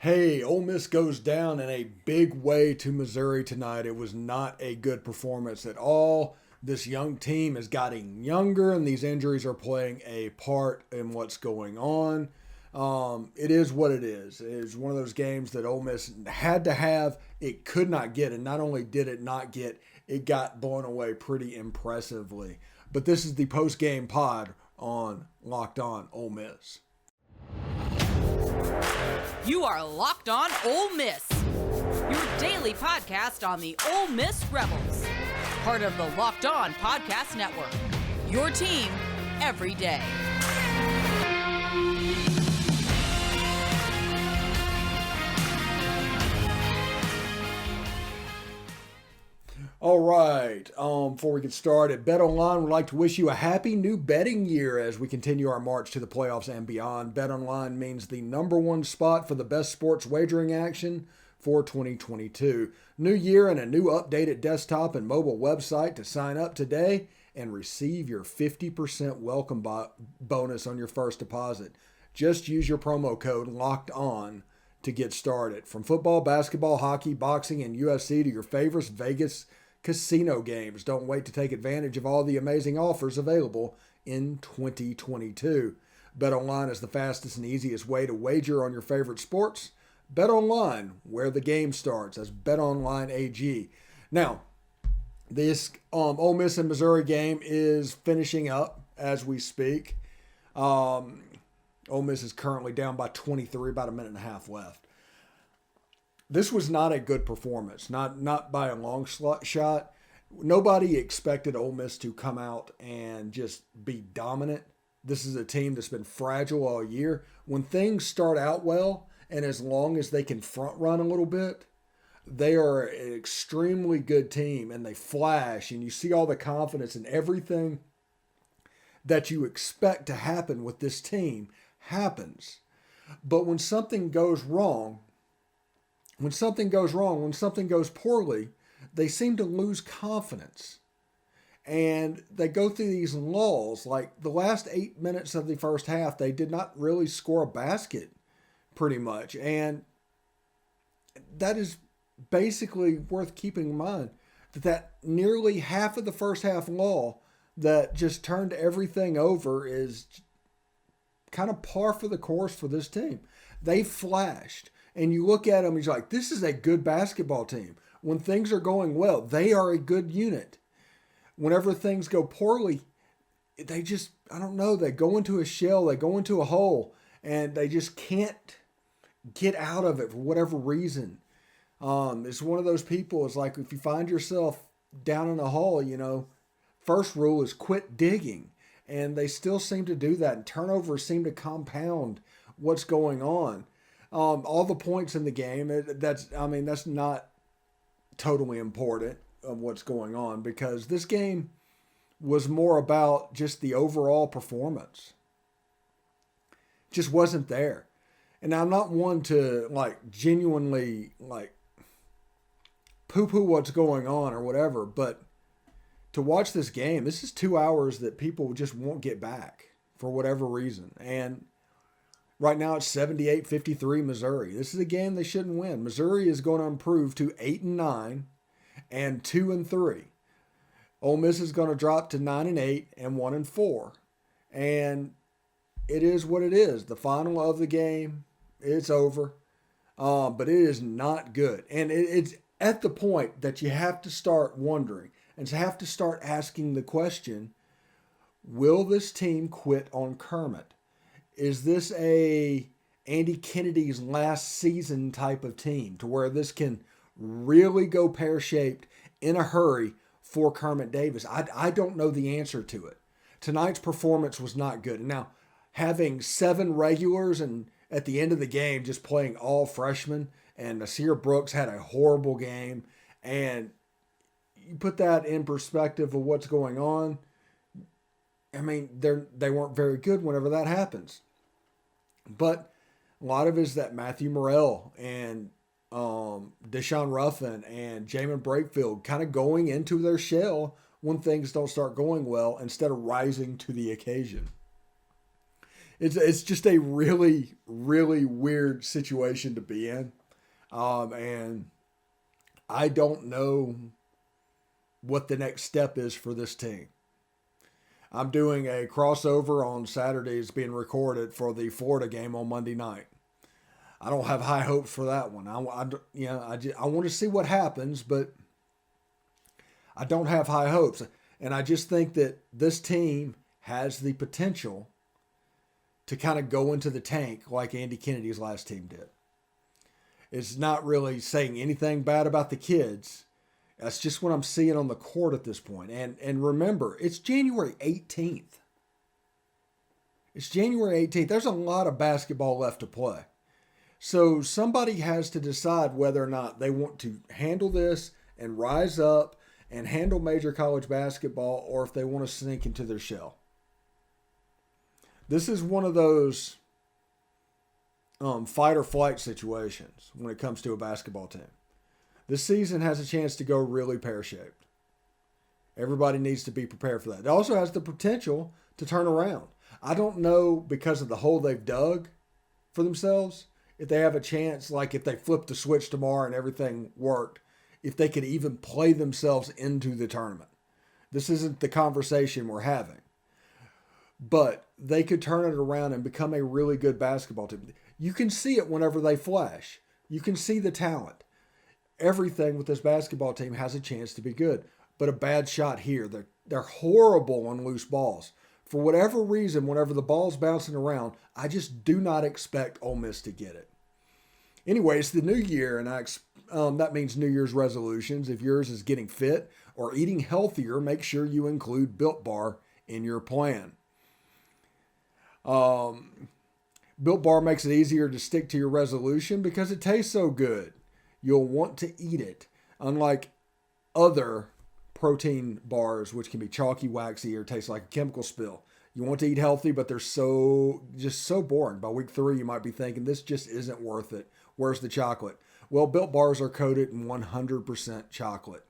Hey, Ole Miss goes down in a big way to Missouri tonight. It was not a good performance at all. This young team is getting younger, and these injuries are playing a part in what's going on. It is what it is. It is one of those games that Ole Miss had to have. It could not get, and not only did it not get, it got blown away pretty impressively. But this is the post-game pod on Locked On Ole Miss. You are Locked On Ole Miss, your daily podcast on the Ole Miss Rebels, part of the Locked On Podcast Network, your team every day. All right. Before we get started, BetOnline would like to wish you a happy new betting year as we continue our march to the playoffs and beyond. BetOnline means the number one spot for the best sports wagering action for 2022. New year and a new updated desktop and mobile website to sign up today and receive your 50% welcome bonus on your first deposit. Just use your promo code LOCKED ON to get started. From football, basketball, hockey, boxing, and UFC to your favorites Vegas casino games. Don't wait to take advantage of all the amazing offers available in 2022. BetOnline is the fastest and easiest way to wager on your favorite sports. BetOnline, where the game starts, as BetOnline AG. Now, this Ole Miss and Missouri game is finishing up as we speak. Ole Miss is currently down by 23, about a minute and a half left. This was not a good performance, not by a long shot. Nobody expected Ole Miss to come out and just be dominant. This is a team that's been fragile all year. When things start out well, and as long as they can front run a little bit, they are an extremely good team, and they flash, and you see all the confidence and everything that you expect to happen with this team happens. But when something goes wrong, when something goes poorly, they seem to lose confidence. And they go through these lulls. Like the last 8 minutes of the first half, they did not really score a basket pretty much. And that is basically worth keeping in mind, that nearly half of the first half lull that just turned everything over is kind of par for the course for this team. They flashed. And you look at them and you're like, this is a good basketball team. When things are going well, they are a good unit. Whenever things go poorly, they just, I don't know, they go into a shell, they go into a hole, and they just can't get out of it for whatever reason. It's one of those people, it's like if you find yourself down in a hole, first rule is quit digging. And they still seem to do that, and turnovers seem to compound what's going on. All the points in the game, that's not totally important of what's going on, because this game was more about just the overall performance. Just wasn't there. And I'm not one to genuinely poo-poo what's going on or whatever, but to watch this game, this is 2 hours that people just won't get back for whatever reason. And right now it's 78-53 Missouri. This is a game they shouldn't win. Missouri is going to improve to 8-9 and 2-3. Ole Miss is going to drop to 9-8 and 1-4. And it is what it is. The final of the game, it's over. But it is not good. And it's at the point that you have to start wondering and to have to start asking the question, will this team quit on Kermit? Is this a Andy Kennedy's last season type of team to where this can really go pear-shaped in a hurry for Kermit Davis? I don't know the answer to it. Tonight's performance was not good. Now, having 7 regulars and at the end of the game just playing all freshmen, and Nasir Brooks had a horrible game, and you put that in perspective of what's going on, they weren't very good whenever that happens. But a lot of it is that Matthew Morrell and Deshaun Ruffin and Jamin Brakefield kind of going into their shell when things don't start going well instead of rising to the occasion. It's just a really, really weird situation to be in. And I don't know what the next step is for this team. I'm doing a crossover on Saturday. It's being recorded for the Florida game on Monday night. I don't have high hopes for that one. I want to see what happens, but I don't have high hopes. And I just think that this team has the potential to kind of go into the tank like Andy Kennedy's last team did. It's not really saying anything bad about the kids. That's just what I'm seeing on the court at this point. And remember, it's January 18th. It's January 18th. There's a lot of basketball left to play. So somebody has to decide whether or not they want to handle this and rise up and handle major college basketball, or if they want to sink into their shell. This is one of those fight or flight situations when it comes to a basketball team. This season has a chance to go really pear-shaped. Everybody needs to be prepared for that. It also has the potential to turn around. I don't know, because of the hole they've dug for themselves, if they have a chance, like if they flip the switch tomorrow and everything worked, if they could even play themselves into the tournament. This isn't the conversation we're having. But they could turn it around and become a really good basketball team. You can see it whenever they flash. You can see the talent. Everything with this basketball team has a chance to be good. But a bad shot here. They're horrible on loose balls. For whatever reason, whenever the ball's bouncing around, I just do not expect Ole Miss to get it. Anyway, it's the new year, and that means New Year's resolutions. If yours is getting fit or eating healthier, make sure you include Built Bar in your plan. Built Bar makes it easier to stick to your resolution because it tastes so good. You'll want to eat it, unlike other protein bars, which can be chalky, waxy, or taste like a chemical spill. You want to eat healthy, but they're so boring. By week 3, you might be thinking, this just isn't worth it. Where's the chocolate? Well, Built Bars are coated in 100% chocolate.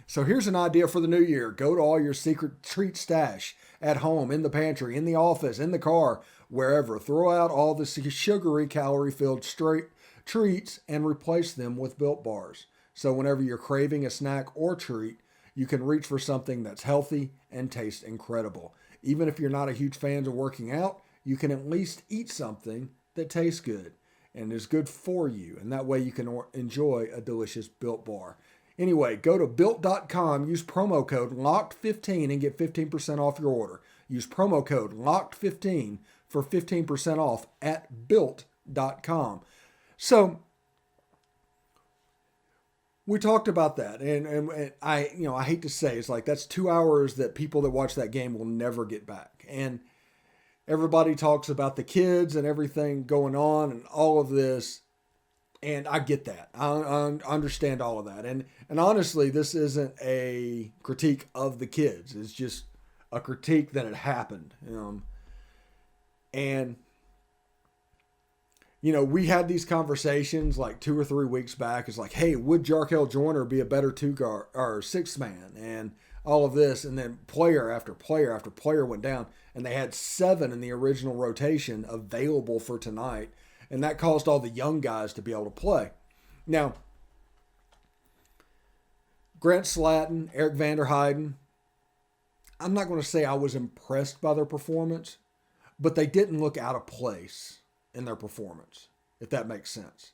So here's an idea for the new year. Go to all your secret treat stash at home, in the pantry, in the office, in the car, wherever. Throw out all the sugary, calorie-filled treats and replace them with Built Bars. So whenever you're craving a snack or treat, you can reach for something that's healthy and tastes incredible. Even if you're not a huge fan of working out, you can at least eat something that tastes good and is good for you. And that way you can enjoy a delicious Built Bar. Anyway, go to Built.com, use promo code LOCKED15 and get 15% off your order. Use promo code LOCKED15 for 15% off at Built.com. So, we talked about that, and I hate to say, it's like that's 2 hours that people that watch that game will never get back. And everybody talks about the kids and everything going on and all of this. And I get that. I understand all of that. And honestly, this isn't a critique of the kids. It's just a critique that it happened. We had these conversations like 2 or 3 weeks back. It's like, hey, would Jarkel Joyner be a better 2-guard or 6th man? And all of this. And then player after player after player went down. And they had 7 in the original rotation available for tonight. And that caused all the young guys to be able to play. Now, Grant Slatton, Eric Vanderheiden, I'm not going to say I was impressed by their performance, but they didn't look out of place in their performance, if that makes sense.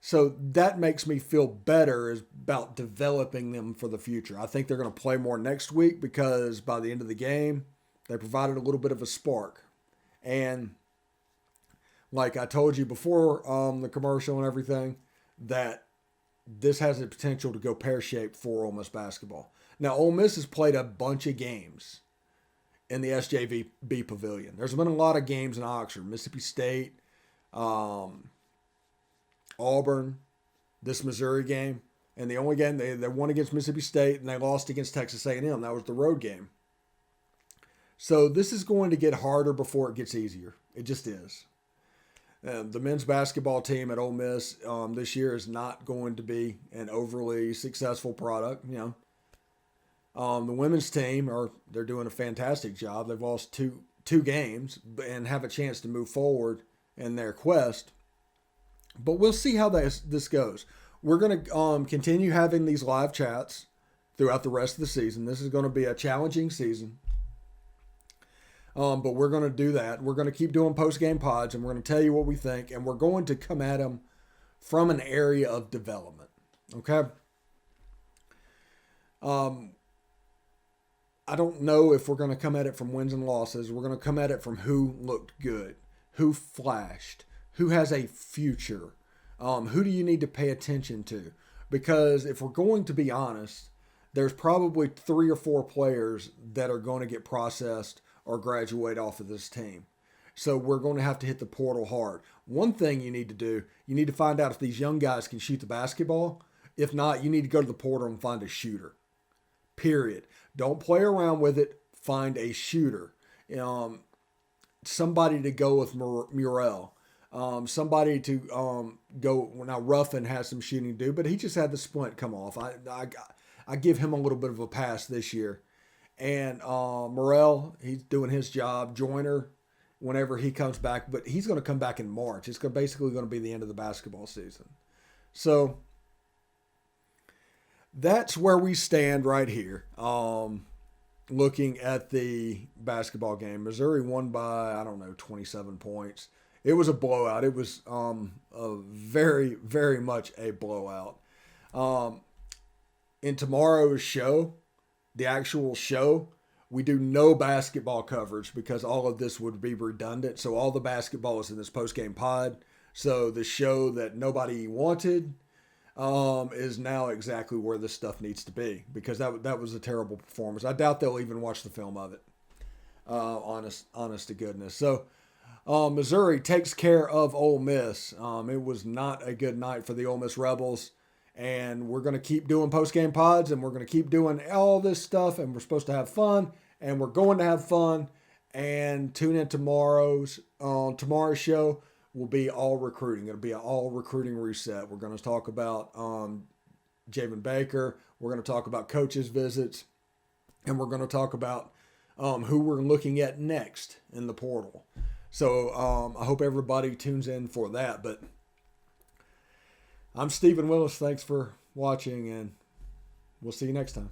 So that makes me feel better about developing them for the future. I think they're going to play more next week because by the end of the game, they provided a little bit of a spark. And like I told you before the commercial and everything, that this has the potential to go pear-shaped for Ole Miss basketball. Now, Ole Miss has played a bunch of games in the SJV Pavilion. There's been a lot of games in Oxford, Mississippi State, Auburn, this Missouri game. And the only game, they won against Mississippi State and they lost against Texas A&M. That was the road game. So this is going to get harder before it gets easier. It just is. The men's basketball team at Ole Miss this year is not going to be an overly successful product. The women's team they're doing a fantastic job. They've lost two 2 games and have a chance to move forward in their quest. But we'll see how this goes. We're going to continue having these live chats throughout the rest of the season. This is going to be a challenging season. But we're going to do that. We're going to keep doing post-game pods, and we're going to tell you what we think, and we're going to come at them from an area of development. Okay? I don't know if we're going to come at it from wins and losses. We're going to come at it from who looked good, who flashed, who has a future, who do you need to pay attention to? Because if we're going to be honest, there's probably 3 or 4 players that are going to get processed or graduate off of this team. So we're going to have to hit the portal hard. One thing you need to do, you need to find out if these young guys can shoot the basketball. If not, you need to go to the portal and find a shooter. Period. Don't play around with it. Find a shooter. Somebody to go with Murrell. Somebody to go. Now Ruffin has some shooting to do, but he just had the splint come off. I give him a little bit of a pass this year. And Murrell, he's doing his job. Joyner, whenever he comes back, but he's going to come back in March. It's basically going to be the end of the basketball season. So that's where we stand right here. Looking at the basketball game, Missouri won by, 27 points. It was a blowout. It was a very, very much a blowout. In tomorrow's show, the actual show, we do no basketball coverage because all of this would be redundant. So all the basketball is in this post-game pod. So the show that nobody wanted is now exactly where this stuff needs to be because that was a terrible performance. I doubt they'll even watch the film of it. Honest to goodness. So Missouri takes care of Ole Miss. It was not a good night for the Ole Miss Rebels. And we're going to keep doing post-game pods, and we're going to keep doing all this stuff, and we're supposed to have fun, and we're going to have fun. And tune in tomorrow's show will be all recruiting. It'll be an all recruiting reset. We're going to talk about Javen Baker. We're going to talk about coaches' visits, and we're going to talk about who we're looking at next in the portal. So I hope everybody tunes in for that. But I'm Stephen Willis. Thanks for watching, and we'll see you next time.